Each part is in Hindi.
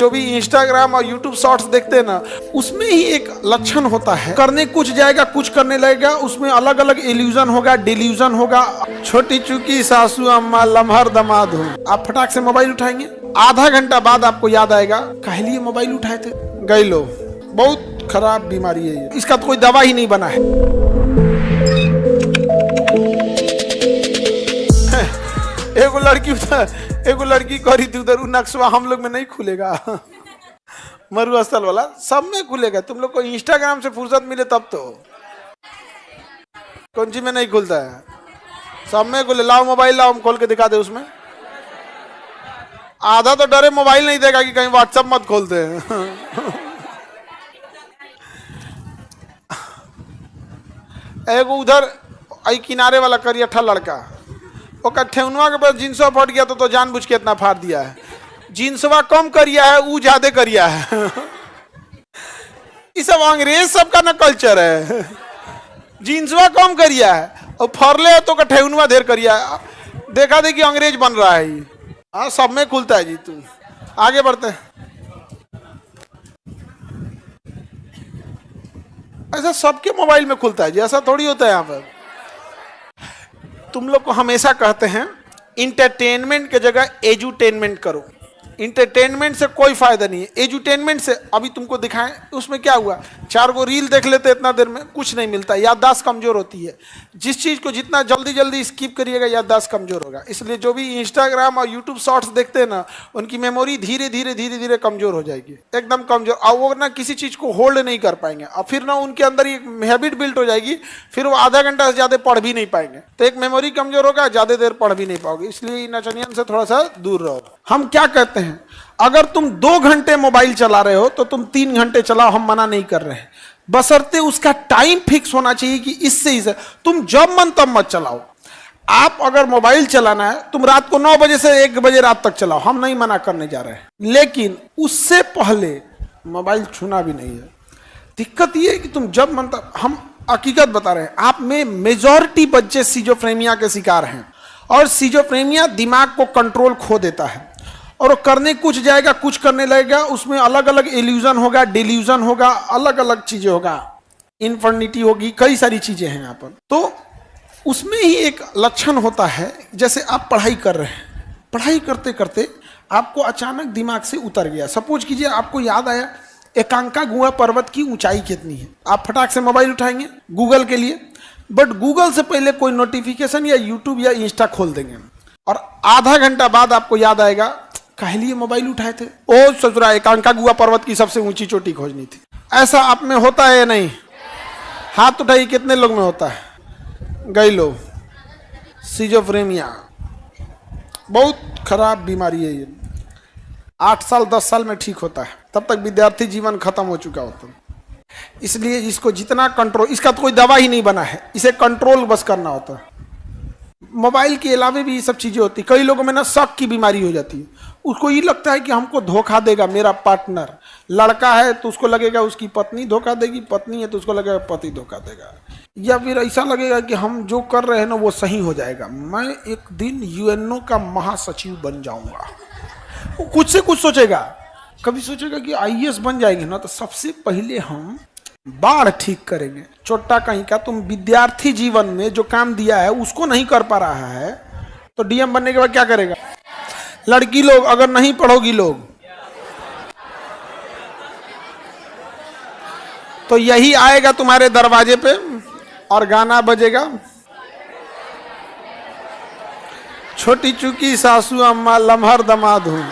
जो भी इंस्टाग्राम और यूट्यूब शॉर्ट्स देखते हैं ना, उसमें ही एक लक्षण होता है, करने कुछ जाएगा कुछ करने लगेगा, उसमें अलग अलग इल्यूजन होगा, डिल्यूजन होगा। छोटी चूकी सासू अम्मा लम्हर दमाद हो। आप फटाक से मोबाइल उठाएंगे, आधा घंटा बाद आपको याद आएगा काहे लिए मोबाइल उठाए थे। गई लो, बहुत खराब बीमारी है ये, इसका तो कोई दवा ही नहीं बना है। एगो लड़की करी थी उधर, नक्शा हम लोग में नहीं खुलेगा। मरुस्थल वाला सब में खुलेगा। तुम लोग को इंस्टाग्राम से फुर्सत मिले तब तो, कौन सी में नहीं खुलता है, सब में खुले। लाओ मोबाइल लाओ, हम खोल के दिखा दे उसमें। आधा तो डरे मोबाइल नहीं देगा कि कहीं व्हाट्सएप मत खोलते हैं। एगो उधर आई किनारे वाला करियठा लड़का, वो ठेहुनवा के पास जींसवा फट गया तो जानबूझ के इतना फाड़ दिया है। जींसवा कम करिया है, वो ज्यादा करिया है। ये सब अंग्रेज सबका ना कल्चर है। जींसवा कम करिया है और फरले तो ठेहुनवा ढेर करिया है। देखा देखी अंग्रेज बन रहा है। हाँ, सब में खुलता है जी। तू आगे बढ़ते हैं। ऐसा सबके मोबाइल में खुलता है जी, ऐसा थोड़ी होता है। यहाँ पर तुम लोग को हमेशा कहते हैं इंटरटेनमेंट के जगह एजुटेनमेंट करो। इंटरटेनमेंट से कोई फायदा नहीं है, एजुटेनमेंट से। अभी तुमको दिखाएं, उसमें क्या हुआ, 4 गो रील देख लेते इतना देर में, कुछ नहीं मिलता, याददाश्त कमजोर होती है। जिस चीज़ को जितना जल्दी जल्दी स्किप करिएगा याददाश्त कमजोर होगा। इसलिए जो भी इंस्टाग्राम और यूट्यूब शॉर्ट्स देखते हैं ना, उनकी मेमोरी धीरे धीरे कमजोर हो जाएगी, एकदम कमजोर। और वो ना किसी चीज़ को होल्ड नहीं कर पाएंगे, और फिर ना उनके अंदर एक हैबिट बिल्ट हो जाएगी, फिर वो आधा घंटा से ज़्यादा पढ़ भी नहीं पाएंगे। तो एक मेमोरी कमजोर होगा, ज़्यादा देर पढ़ भी नहीं पाओगे। इसलिए नचनियन से थोड़ा सा दूर रहो। हम क्या कहते हैं, अगर तुम 2 घंटे मोबाइल चला रहे हो तो तुम 3 घंटे चलाओ, हम मना नहीं कर रहे हैं, बशर्ते उसका टाइम फिक्स होना चाहिए कि इससे ही से। तुम जब मन तब मत चलाओ। आप अगर मोबाइल चलाना है, तुम रात को 9 बजे से 1 बजे रात तक चलाओ, हम नहीं मना करने जा रहे हैं, लेकिन उससे पहले मोबाइल छूना भी नहीं है। दिक्कत ये है कि तुम जब मन तब, हम हकीकत बता रहे हैं, आप में मेजॉरिटी बच्चे सिजोफ्रेनिया के शिकार हैं, और सिजोफ्रेनिया दिमाग को कंट्रोल खो देता है, और वो करने कुछ जाएगा कुछ करने लगेगा, उसमें अलग अलग इल्यूजन होगा, डिल्यूजन होगा, अलग अलग चीजें होगा, इन्फर्निटी होगी, कई सारी चीजें हैं यहाँ पर। तो उसमें ही एक लक्षण होता है, जैसे आप पढ़ाई कर रहे हैं, पढ़ाई करते करते आपको अचानक दिमाग से उतर गया। सपोज कीजिए आपको याद आया एकांकागुआ पर्वत की ऊंचाई कितनी है। आप फटाक से मोबाइल उठाएंगे गूगल के लिए, बट गूगल से पहले कोई नोटिफिकेशन या यूट्यूब या इंस्टा खोल देंगे, और आधा घंटा बाद आपको याद आएगा काहे लिए मोबाइल उठाए थे। ओ ससुरा, एकांकागुआ पर्वत की सबसे ऊंची चोटी खोजनी थी। ऐसा आप में होता है या नहीं? हाथ उठाइए, कितने लोग में होता है? गई लो, सिजोफ्रेनिया बहुत खराब बीमारी है ये। 8 साल 10 साल में ठीक होता है, तब तक विद्यार्थी जीवन खत्म हो चुका होता है। इसलिए इसको जितना कंट्रोल, इसका तो कोई दवा ही नहीं बना है, इसे कंट्रोल बस करना होता है। मोबाइल के अलावे भी ये सब चीजें होती। कई लोगों में ना शक की बीमारी हो जाती है। उसको ये लगता है कि हमको धोखा देगा मेरा पार्टनर। लड़का है तो उसको लगेगा उसकी पत्नी धोखा देगी, पत्नी है तो उसको लगेगा पति धोखा देगा, या फिर ऐसा लगेगा कि हम जो कर रहे हैं ना वो सही हो जाएगा, मैं एक दिन यूएनओ का महासचिव बन जाऊंगा। वो कुछ से कुछ सोचेगा। कभी सोचेगा कि आईएएस बन जाएंगे ना, तो सबसे पहले हम बाढ़ ठीक करेंगे। छोटा कहीं का, तुम विद्यार्थी जीवन में जो काम दिया है उसको नहीं कर पा रहा है, तो डीएम बनने के बाद क्या करेगा? लड़की लोग अगर नहीं पढ़ोगी लोग, तो यही आएगा तुम्हारे दरवाजे पे और गाना बजेगा, छोटी चूकी सासू अम्मा लम्हर दमाद हूं।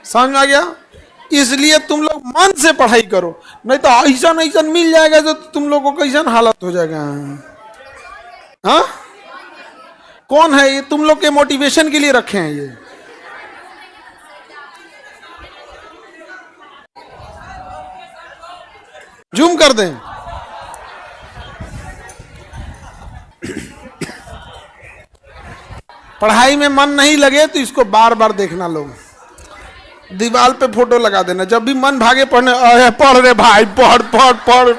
समझ में आ गया? इसलिए तुम लोग मन से पढ़ाई करो, नहीं तो ऐसा मिल जाएगा तो तुम लोगों को कैसा हालत हो जाएगा। हाँ, कौन है ये? तुम लोग के मोटिवेशन के लिए रखे हैं ये। जूम कर दें। पढ़ाई में मन नहीं लगे तो इसको बार बार देखना। लोग दीवार पे फोटो लगा देना, जब भी मन भागे पढ़ने, पढ़ रे भाई, पढ़ पढ़ पढ़।